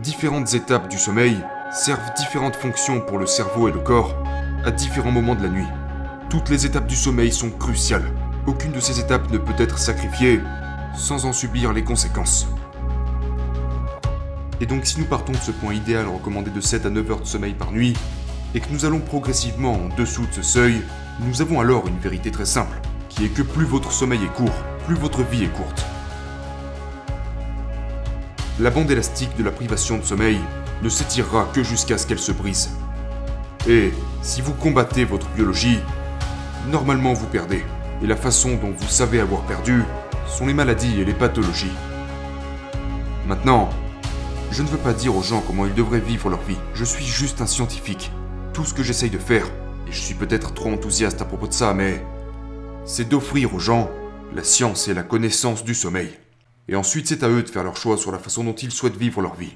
Différentes étapes du sommeil servent différentes fonctions pour le cerveau et le corps à différents moments de la nuit. Toutes les étapes du sommeil sont cruciales. Aucune de ces étapes ne peut être sacrifiée sans en subir les conséquences. Et donc si nous partons de ce point idéal recommandé de 7 à 9 heures de sommeil par nuit, et que nous allons progressivement en dessous de ce seuil, nous avons alors une vérité très simple, qui est que plus votre sommeil est court, plus votre vie est courte. La bande élastique de la privation de sommeil ne s'étirera que jusqu'à ce qu'elle se brise. Et si vous combattez votre biologie, normalement vous perdez. Et la façon dont vous savez avoir perdu sont les maladies et les pathologies. Maintenant, je ne veux pas dire aux gens comment ils devraient vivre leur vie. Je suis juste un scientifique. Tout ce que j'essaye de faire, et je suis peut-être trop enthousiaste à propos de ça, mais c'est d'offrir aux gens la science et la connaissance du sommeil. Et ensuite, c'est à eux de faire leur choix sur la façon dont ils souhaitent vivre leur vie.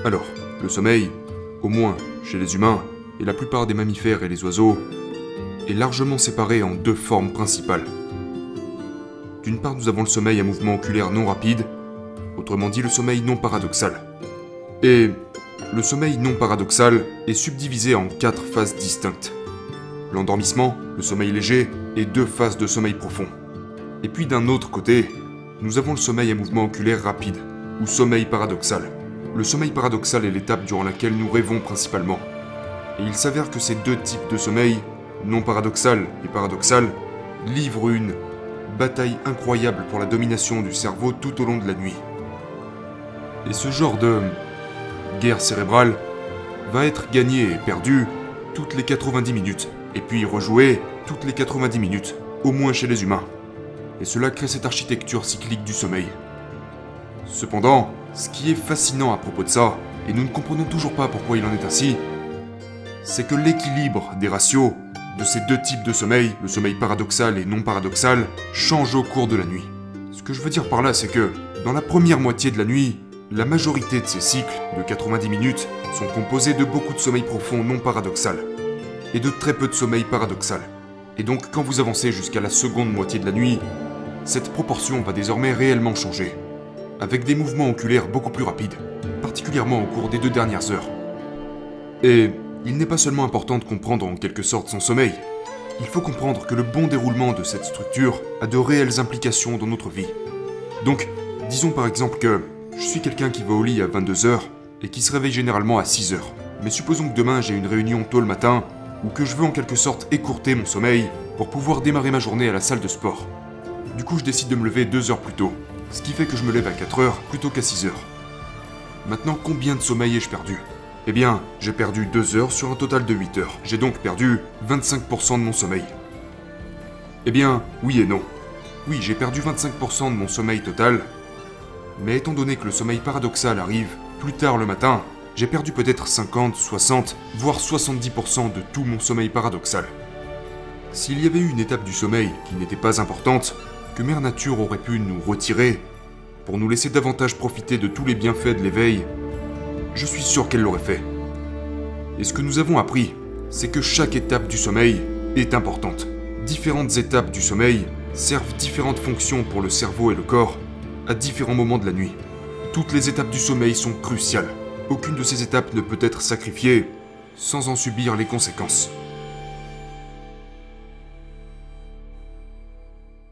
Alors, le sommeil, au moins chez les humains et la plupart des mammifères et les oiseaux, est largement séparé en deux formes principales. D'une part, nous avons le sommeil à mouvement oculaire non rapide, autrement dit le sommeil non paradoxal. Et le sommeil non paradoxal est subdivisé en 4 phases distinctes. L'endormissement, le sommeil léger et 2 phases de sommeil profond. Et puis d'un autre côté, nous avons le sommeil à mouvement oculaire rapide, ou sommeil paradoxal. Le sommeil paradoxal est l'étape durant laquelle nous rêvons principalement. Et il s'avère que ces deux types de sommeil, non paradoxal et paradoxal, livrent une bataille incroyable pour la domination du cerveau tout au long de la nuit. Et ce genre de guerre cérébrale va être gagné et perdu toutes les 90 minutes, et puis rejoué toutes les 90 minutes, au moins chez les humains. Et cela crée cette architecture cyclique du sommeil. Cependant, ce qui est fascinant à propos de ça, et nous ne comprenons toujours pas pourquoi il en est ainsi, c'est que l'équilibre des ratios de ces deux types de sommeil, le sommeil paradoxal et non paradoxal, change au cours de la nuit. Ce que je veux dire par là, c'est que, dans la première moitié de la nuit, la majorité de ces cycles de 90 minutes sont composés de beaucoup de sommeil profond non paradoxal, et de très peu de sommeil paradoxal. Et donc, quand vous avancez jusqu'à la seconde moitié de la nuit, cette proportion va désormais réellement changer, avec des mouvements oculaires beaucoup plus rapides, particulièrement au cours des 2 dernières heures. Et il n'est pas seulement important de comprendre en quelque sorte son sommeil, il faut comprendre que le bon déroulement de cette structure a de réelles implications dans notre vie. Donc, disons par exemple que je suis quelqu'un qui va au lit à 22h et qui se réveille généralement à 6h. Mais supposons que demain j'ai une réunion tôt le matin, ou que je veux en quelque sorte écourter mon sommeil pour pouvoir démarrer ma journée à la salle de sport. Du coup, je décide de me lever 2 heures plus tôt, ce qui fait que je me lève à 4h plutôt qu'à 6h. Maintenant, combien de sommeil ai-je perdu ? Eh bien, j'ai perdu 2 heures sur un total de 8 heures. J'ai donc perdu 25% de mon sommeil. Eh bien, oui et non. Oui, j'ai perdu 25% de mon sommeil total, mais étant donné que le sommeil paradoxal arrive plus tard le matin, j'ai perdu peut-être 50, 60, voire 70% de tout mon sommeil paradoxal. S'il y avait eu une étape du sommeil qui n'était pas importante, que Mère Nature aurait pu nous retirer, pour nous laisser davantage profiter de tous les bienfaits de l'éveil, je suis sûr qu'elle l'aurait fait. Et ce que nous avons appris, c'est que chaque étape du sommeil est importante. Différentes étapes du sommeil servent différentes fonctions pour le cerveau et le corps à différents moments de la nuit. Toutes les étapes du sommeil sont cruciales. Aucune de ces étapes ne peut être sacrifiée sans en subir les conséquences.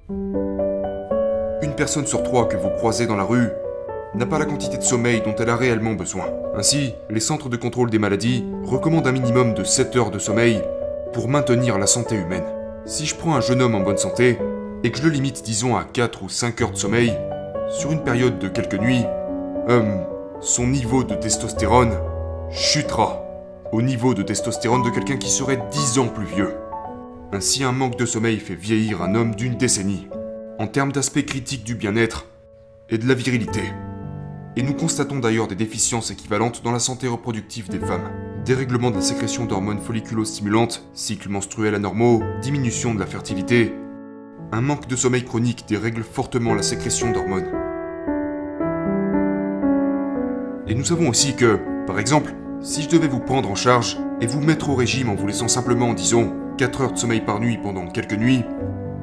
Une personne sur 3 que vous croisez dans la rue n'a pas la quantité de sommeil dont elle a réellement besoin. Ainsi, les centres de contrôle des maladies recommandent un minimum de 7 heures de sommeil pour maintenir la santé humaine. Si je prends un jeune homme en bonne santé et que je le limite disons à 4 ou 5 heures de sommeil, sur une période de quelques nuits, son niveau de testostérone chutera au niveau de testostérone de quelqu'un qui serait 10 ans plus vieux. Ainsi, un manque de sommeil fait vieillir un homme d'une décennie, en termes d'aspect critique du bien-être et de la virilité. Et nous constatons d'ailleurs des déficiences équivalentes dans la santé reproductive des femmes. Dérèglement de la sécrétion d'hormones folliculostimulantes, cycles menstruels anormaux, diminution de la fertilité. Un manque de sommeil chronique dérègle fortement la sécrétion d'hormones. Et nous savons aussi que, par exemple, si je devais vous prendre en charge et vous mettre au régime en vous laissant simplement, disons, 4 heures de sommeil par nuit pendant quelques nuits,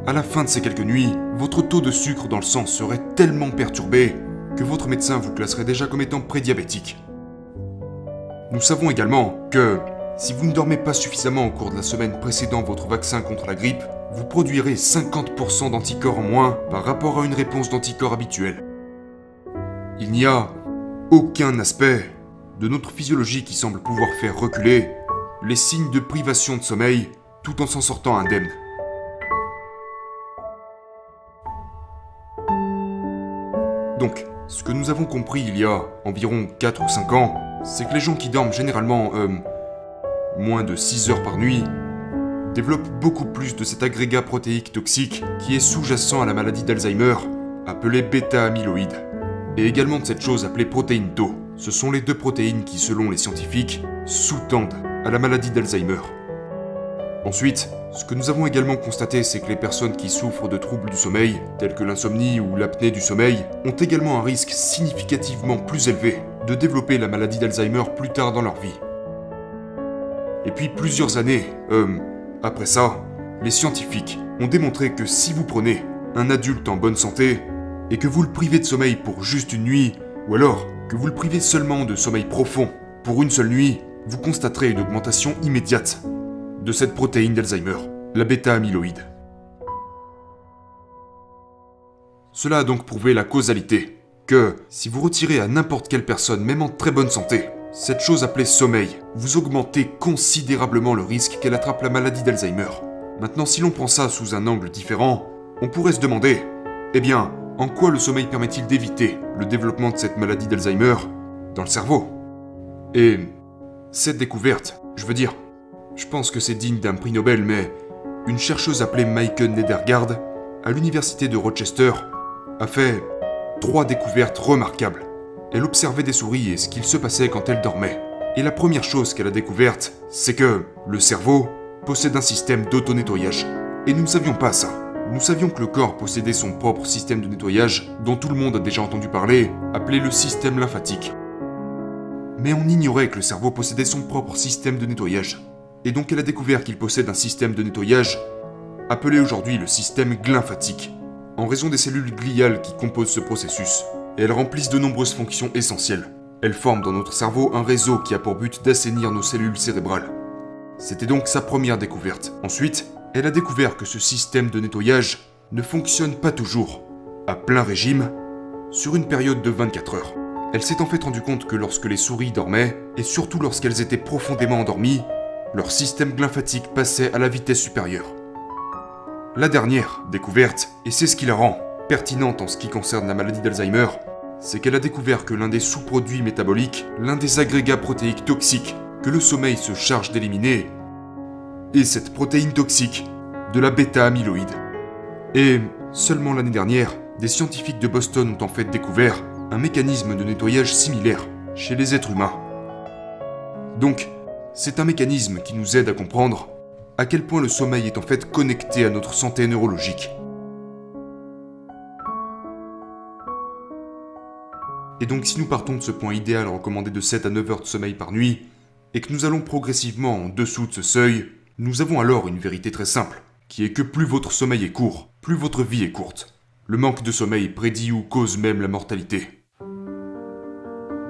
à la fin de ces quelques nuits, votre taux de sucre dans le sang serait tellement perturbé que votre médecin vous classerait déjà comme étant prédiabétique. Nous savons également que, si vous ne dormez pas suffisamment au cours de la semaine précédant votre vaccin contre la grippe, vous produirez 50% d'anticorps en moins par rapport à une réponse d'anticorps habituelle. Il n'y a aucun aspect de notre physiologie qui semble pouvoir faire reculer les signes de privation de sommeil tout en s'en sortant indemne. Donc, ce que nous avons compris il y a environ 4 ou 5 ans, c'est que les gens qui dorment généralement moins de 6 heures par nuit développent beaucoup plus de cet agrégat protéique toxique qui est sous-jacent à la maladie d'Alzheimer, appelée bêta-amyloïde, et également de cette chose appelée protéine Tau. Ce sont les deux protéines qui, selon les scientifiques, sous-tendent à la maladie d'Alzheimer. Ensuite, ce que nous avons également constaté, c'est que les personnes qui souffrent de troubles du sommeil, tels que l'insomnie ou l'apnée du sommeil, ont également un risque significativement plus élevé de développer la maladie d'Alzheimer plus tard dans leur vie. Et puis plusieurs années, après ça, les scientifiques ont démontré que si vous prenez un adulte en bonne santé et que vous le privez de sommeil pour juste une nuit, ou alors que vous le privez seulement de sommeil profond pour une seule nuit, vous constaterez une augmentation immédiate de cette protéine d'Alzheimer, la bêta-amyloïde. Cela a donc prouvé la causalité, que si vous retirez à n'importe quelle personne, même en très bonne santé, cette chose appelée sommeil, vous augmentez considérablement le risque qu'elle attrape la maladie d'Alzheimer. Maintenant, si l'on prend ça sous un angle différent, on pourrait se demander, eh bien, en quoi le sommeil permet-il d'éviter le développement de cette maladie d'Alzheimer dans le cerveau? Et cette découverte, je pense que c'est digne d'un prix Nobel, mais une chercheuse appelée Maike Nedergaard, à l'université de Rochester, a fait 3 découvertes remarquables. Elle observait des souris et ce qu'il se passait quand elles dormaient. Et la première chose qu'elle a découverte, c'est que le cerveau possède un système d'auto-nettoyage. Et nous ne savions pas ça. Nous savions que le corps possédait son propre système de nettoyage, dont tout le monde a déjà entendu parler, appelé le système lymphatique. Mais on ignorait que le cerveau possédait son propre système de nettoyage. Et donc elle a découvert qu'il possède un système de nettoyage, appelé aujourd'hui le système glymphatique, en raison des cellules gliales qui composent ce processus. Et elles remplissent de nombreuses fonctions essentielles. Elles forment dans notre cerveau un réseau qui a pour but d'assainir nos cellules cérébrales. C'était donc sa première découverte. Ensuite, elle a découvert que ce système de nettoyage ne fonctionne pas toujours, à plein régime, sur une période de 24 heures. Elle s'est en fait rendue compte que lorsque les souris dormaient, et surtout lorsqu'elles étaient profondément endormies, leur système glymphatique passait à la vitesse supérieure. La dernière découverte, et c'est ce qui la rend pertinente en ce qui concerne la maladie d'Alzheimer, c'est qu'elle a découvert que l'un des sous-produits métaboliques, l'un des agrégats protéiques toxiques que le sommeil se charge d'éliminer, est cette protéine toxique de la bêta-amyloïde. Et seulement l'année dernière, des scientifiques de Boston ont en fait découvert un mécanisme de nettoyage similaire chez les êtres humains. Donc, c'est un mécanisme qui nous aide à comprendre à quel point le sommeil est en fait connecté à notre santé neurologique. Et donc si nous partons de ce point idéal recommandé de 7 à 9 heures de sommeil par nuit, et que nous allons progressivement en dessous de ce seuil, nous avons alors une vérité très simple, qui est que plus votre sommeil est court, plus votre vie est courte. Le manque de sommeil prédit ou cause même la mortalité.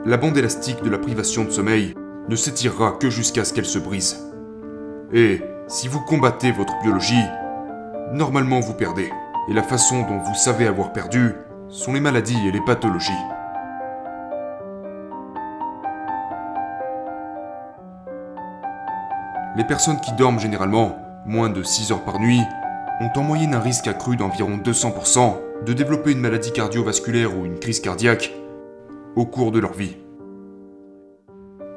La bande élastique de la privation de sommeil ne s'étirera que jusqu'à ce qu'elle se brise. Et si vous combattez votre biologie, normalement vous perdez. Et la façon dont vous savez avoir perdu sont les maladies et les pathologies. Les personnes qui dorment généralement moins de 6 heures par nuit ont en moyenne un risque accru d'environ 200% de développer une maladie cardiovasculaire ou une crise cardiaque au cours de leur vie.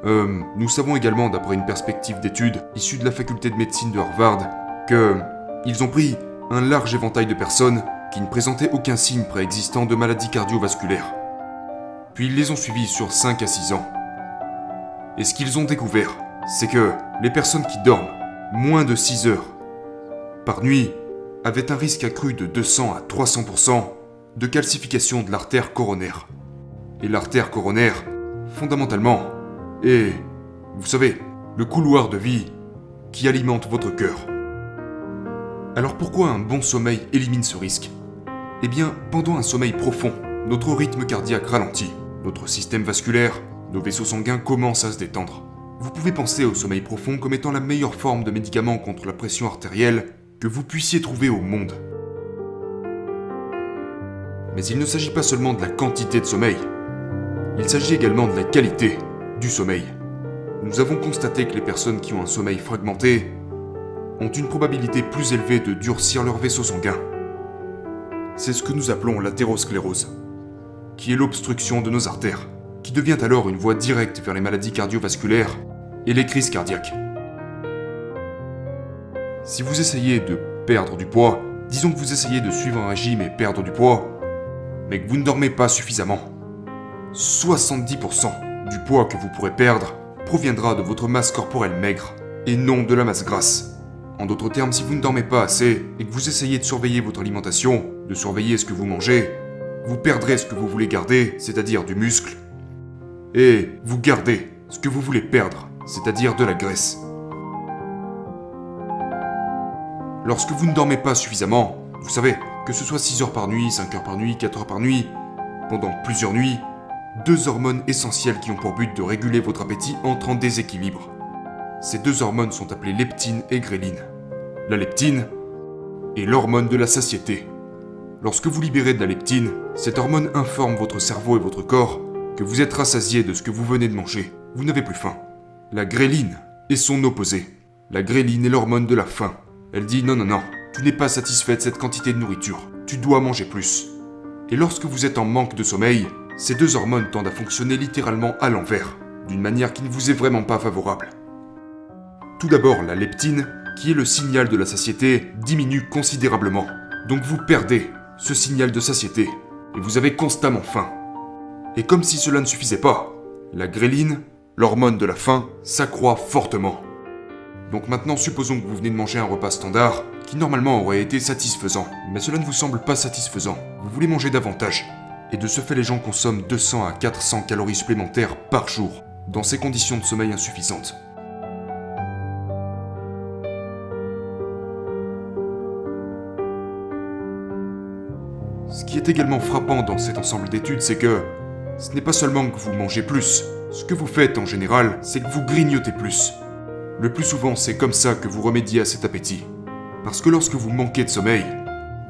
Nous savons également, d'après une perspective d'études issue de la faculté de médecine de Harvard, qu'ils ont pris un large éventail de personnes qui ne présentaient aucun signe préexistant de maladie cardiovasculaire. Puis ils les ont suivis sur 5 à 6 ans. Et ce qu'ils ont découvert, c'est que les personnes qui dorment moins de 6 heures par nuit avaient un risque accru de 200 à 300% de calcification de l'artère coronaire. Et l'artère coronaire fondamentalement, est, vous savez, le couloir de vie qui alimente votre cœur. Alors pourquoi un bon sommeil élimine ce risque? Eh bien, pendant un sommeil profond, notre rythme cardiaque ralentit, notre système vasculaire, nos vaisseaux sanguins commencent à se détendre. Vous pouvez penser au sommeil profond comme étant la meilleure forme de médicament contre la pression artérielle que vous puissiez trouver au monde. Mais il ne s'agit pas seulement de la quantité de sommeil, il s'agit également de la qualité du sommeil. Nous avons constaté que les personnes qui ont un sommeil fragmenté ont une probabilité plus élevée de durcir leur vaisseau sanguin. C'est ce que nous appelons l'athérosclérose, qui est l'obstruction de nos artères, qui devient alors une voie directe vers les maladies cardiovasculaires et les crises cardiaques. Si vous essayez de perdre du poids, disons que vous essayez de suivre un régime et perdre du poids, mais que vous ne dormez pas suffisamment, 70% du poids que vous pourrez perdre proviendra de votre masse corporelle maigre et non de la masse grasse. En d'autres termes, si vous ne dormez pas assez et que vous essayez de surveiller votre alimentation, de surveiller ce que vous mangez, vous perdrez ce que vous voulez garder, c'est-à-dire du muscle, et vous gardez ce que vous voulez perdre, c'est-à-dire de la graisse. Lorsque vous ne dormez pas suffisamment, vous savez, que ce soit 6 heures par nuit, 5 heures par nuit, 4 heures par nuit, pendant plusieurs nuits, 2 hormones essentielles qui ont pour but de réguler votre appétit entrent en déséquilibre. Ces 2 hormones sont appelées leptine et gréline. La leptine est l'hormone de la satiété. Lorsque vous libérez de la leptine, cette hormone informe votre cerveau et votre corps que vous êtes rassasié de ce que vous venez de manger. Vous n'avez plus faim. La gréline est son opposé. La gréline est l'hormone de la faim. Elle dit non, non, non, tu n'es pas satisfait de cette quantité de nourriture. Tu dois manger plus. Et lorsque vous êtes en manque de sommeil, ces 2 hormones tendent à fonctionner littéralement à l'envers, d'une manière qui ne vous est vraiment pas favorable. Tout d'abord, la leptine, qui est le signal de la satiété, diminue considérablement. Donc vous perdez ce signal de satiété, et vous avez constamment faim. Et comme si cela ne suffisait pas, la gréline, l'hormone de la faim, s'accroît fortement. Donc maintenant, supposons que vous venez de manger un repas standard, qui normalement aurait été satisfaisant, mais cela ne vous semble pas satisfaisant. Vous voulez manger davantage. Et de ce fait, les gens consomment 200 à 400 calories supplémentaires par jour, dans ces conditions de sommeil insuffisantes. Ce qui est également frappant dans cet ensemble d'études, c'est que ce n'est pas seulement que vous mangez plus. Ce que vous faites en général, c'est que vous grignotez plus. Le plus souvent, c'est comme ça que vous remédiez à cet appétit. Parce que lorsque vous manquez de sommeil,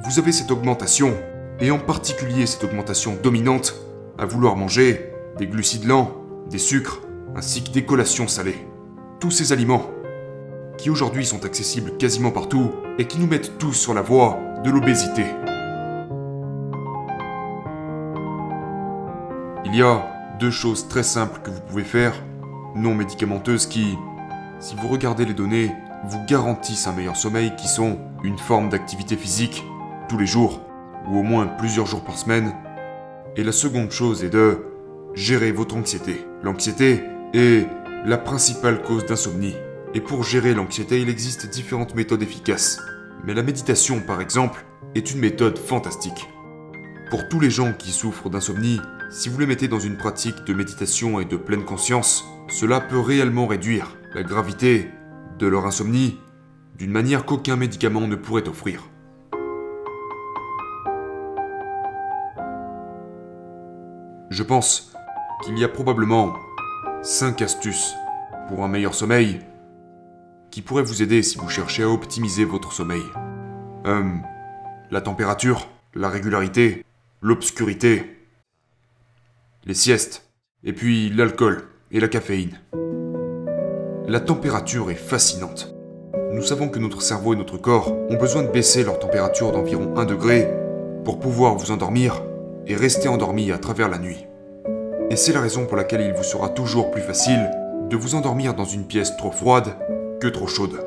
vous avez cette augmentation, et en particulier cette augmentation dominante, à vouloir manger des glucides lents, des sucres, ainsi que des collations salées. Tous ces aliments, qui aujourd'hui sont accessibles quasiment partout, et qui nous mettent tous sur la voie de l'obésité. Il y a 2 choses très simples que vous pouvez faire, non médicamenteuses, qui, si vous regardez les données, vous garantissent un meilleur sommeil, qui sont une forme d'activité physique tous les jours, ou au moins plusieurs jours par semaine. Et la seconde chose est de gérer votre anxiété. L'anxiété est la principale cause d'insomnie. Et pour gérer l'anxiété, il existe différentes méthodes efficaces. Mais la méditation, par exemple, est une méthode fantastique. Pour tous les gens qui souffrent d'insomnie, si vous les mettez dans une pratique de méditation et de pleine conscience, cela peut réellement réduire la gravité de leur insomnie d'une manière qu'aucun médicament ne pourrait offrir. Je pense qu'il y a probablement 5 astuces pour un meilleur sommeil qui pourraient vous aider si vous cherchez à optimiser votre sommeil. La température, la régularité, l'obscurité, les siestes, et puis l'alcool et la caféine. La température est fascinante. Nous savons que notre cerveau et notre corps ont besoin de baisser leur température d'environ 1 degré pour pouvoir vous endormir et rester endormi à travers la nuit. Et c'est la raison pour laquelle il vous sera toujours plus facile de vous endormir dans une pièce trop froide que trop chaude.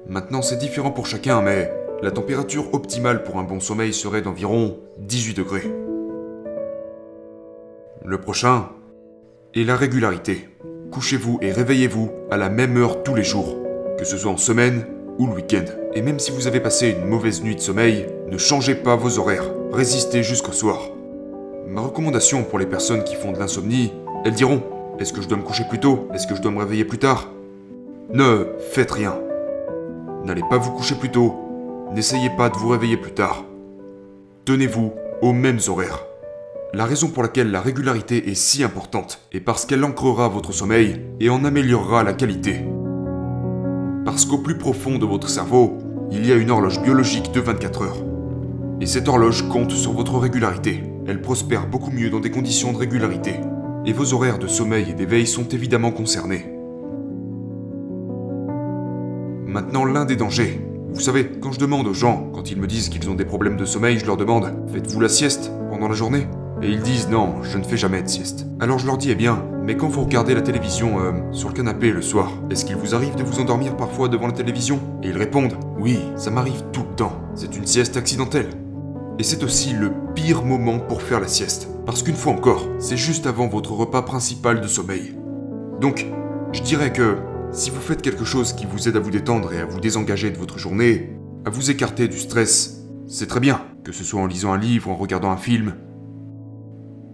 Maintenant, c'est différent pour chacun, mais la température optimale pour un bon sommeil serait d'environ 18 degrés. Le prochain est la régularité. Couchez-vous et réveillez-vous à la même heure tous les jours, que ce soit en semaine ou le week-end. Et même si vous avez passé une mauvaise nuit de sommeil, ne changez pas vos horaires, résistez jusqu'au soir. Ma recommandation pour les personnes qui font de l'insomnie, elles diront « Est-ce que je dois me coucher plus tôt? Est-ce que je dois me réveiller plus tard? Ne faites rien. N'allez pas vous coucher plus tôt. N'essayez pas de vous réveiller plus tard. Tenez-vous aux mêmes horaires. La raison pour laquelle la régularité est si importante est parce qu'elle ancrera votre sommeil et en améliorera la qualité. Parce qu'au plus profond de votre cerveau, il y a une horloge biologique de 24 heures. Et cette horloge compte sur votre régularité. Elle prospère beaucoup mieux dans des conditions de régularité. Et vos horaires de sommeil et d'éveil sont évidemment concernés. Maintenant, l'un des dangers. Vous savez, quand je demande aux gens, quand ils me disent qu'ils ont des problèmes de sommeil, je leur demande « Faites-vous la sieste pendant la journée ?» Et ils disent « Non, je ne fais jamais de sieste. » Alors je leur dis « Eh bien, mais quand vous regardez la télévision sur le canapé le soir, est-ce qu'il vous arrive de vous endormir parfois devant la télévision ?» Et ils répondent « Oui, ça m'arrive tout le temps. C'est une sieste accidentelle. » Et c'est aussi le pire moment pour faire la sieste. Parce qu'une fois encore, c'est juste avant votre repas principal de sommeil. Donc, je dirais que si vous faites quelque chose qui vous aide à vous détendre et à vous désengager de votre journée, à vous écarter du stress, c'est très bien, que ce soit en lisant un livre ou en regardant un film.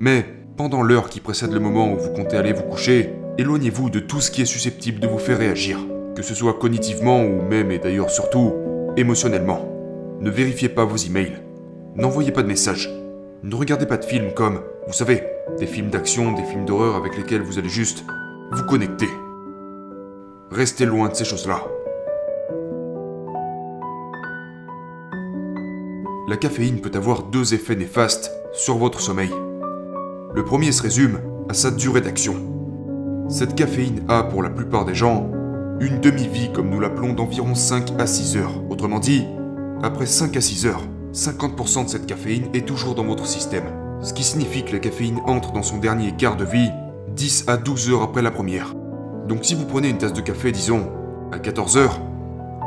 Mais, pendant l'heure qui précède le moment où vous comptez aller vous coucher, éloignez-vous de tout ce qui est susceptible de vous faire réagir, que ce soit cognitivement ou même, et d'ailleurs surtout, émotionnellement. Ne vérifiez pas vos emails. N'envoyez pas de messages. Ne regardez pas de films comme, vous savez, des films d'action, des films d'horreur avec lesquels vous allez juste vous connecter. Restez loin de ces choses-là. La caféine peut avoir deux effets néfastes sur votre sommeil. Le premier se résume à sa durée d'action. Cette caféine a, pour la plupart des gens, une demi-vie, comme nous l'appelons, d'environ 5 à 6 heures. Autrement dit, après 5 à 6 heures, 50% de cette caféine est toujours dans votre système. Ce qui signifie que la caféine entre dans son dernier quart de vie 10 à 12 heures après la première. Donc si vous prenez une tasse de café, disons, à 14 heures,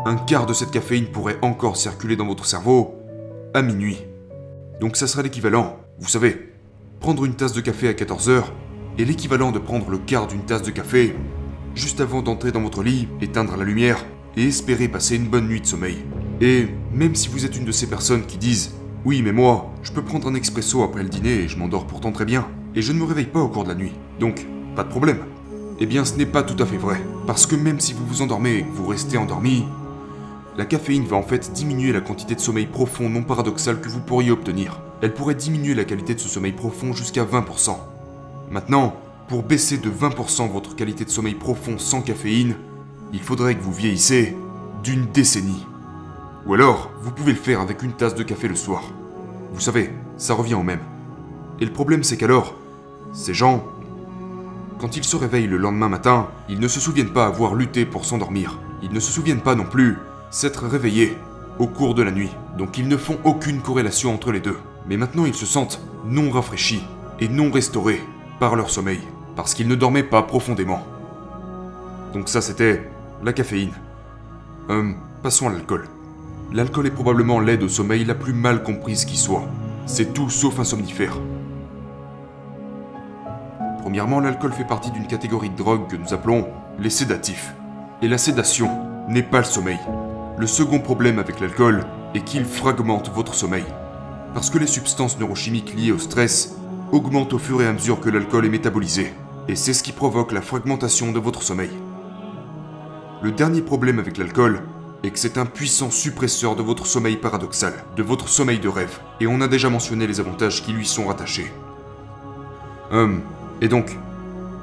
un quart de cette caféine pourrait encore circuler dans votre cerveau à minuit. Donc ça serait l'équivalent, vous savez, prendre une tasse de café à 14 heures est l'équivalent de prendre le quart d'une tasse de café juste avant d'entrer dans votre lit, éteindre la lumière et espérer passer une bonne nuit de sommeil. Et même si vous êtes une de ces personnes qui disent « Oui, mais moi, je peux prendre un expresso après le dîner et je m'endors pourtant très bien, et je ne me réveille pas au cours de la nuit, donc pas de problème », eh bien ce n'est pas tout à fait vrai, parce que même si vous vous endormez et que vous restez endormi, la caféine va en fait diminuer la quantité de sommeil profond non paradoxal que vous pourriez obtenir. Elle pourrait diminuer la qualité de ce sommeil profond jusqu'à 20%. Maintenant, pour baisser de 20% votre qualité de sommeil profond sans caféine, il faudrait que vous vieillissez d'une décennie. Ou alors, vous pouvez le faire avec une tasse de café le soir. Vous savez, ça revient au même. Et le problème c'est qu'alors, ces gens, quand ils se réveillent le lendemain matin, ils ne se souviennent pas avoir lutté pour s'endormir. Ils ne se souviennent pas non plus s'être réveillés au cours de la nuit. Donc ils ne font aucune corrélation entre les deux. Mais maintenant ils se sentent non rafraîchis et non restaurés par leur sommeil. Parce qu'ils ne dormaient pas profondément. Donc ça c'était la caféine. Passons à l'alcool. L'alcool est probablement l'aide au sommeil la plus mal comprise qui soit. C'est tout sauf un somnifère. Premièrement, l'alcool fait partie d'une catégorie de drogues que nous appelons les sédatifs. Et la sédation n'est pas le sommeil. Le second problème avec l'alcool est qu'il fragmente votre sommeil. Parce que les substances neurochimiques liées au stress augmentent au fur et à mesure que l'alcool est métabolisé. Et c'est ce qui provoque la fragmentation de votre sommeil. Le dernier problème avec l'alcool est que c'est un puissant suppresseur de votre sommeil paradoxal, de votre sommeil de rêve, et on a déjà mentionné les avantages qui lui sont rattachés. Et donc,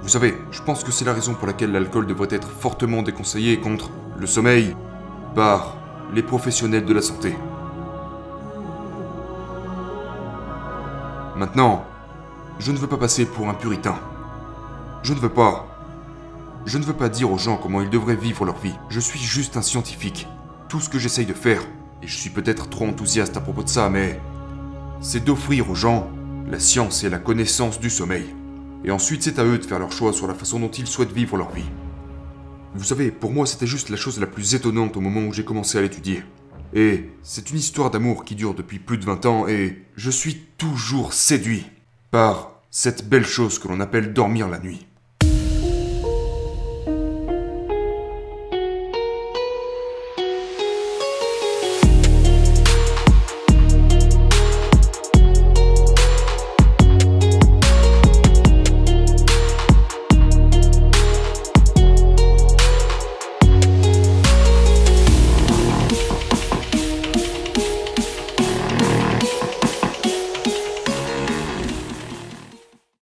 vous savez, je pense que c'est la raison pour laquelle l'alcool devrait être fortement déconseillé contre le sommeil par les professionnels de la santé. Maintenant, je ne veux pas passer pour un puritain. Je ne veux pas dire aux gens comment ils devraient vivre leur vie. Je suis juste un scientifique. Tout ce que j'essaye de faire, et je suis peut-être trop enthousiaste à propos de ça, mais c'est d'offrir aux gens la science et la connaissance du sommeil. Et ensuite, c'est à eux de faire leur choix sur la façon dont ils souhaitent vivre leur vie. Vous savez, pour moi, c'était juste la chose la plus étonnante au moment où j'ai commencé à l'étudier. Et c'est une histoire d'amour qui dure depuis plus de 20 ans, et je suis toujours séduit par cette belle chose que l'on appelle dormir la nuit.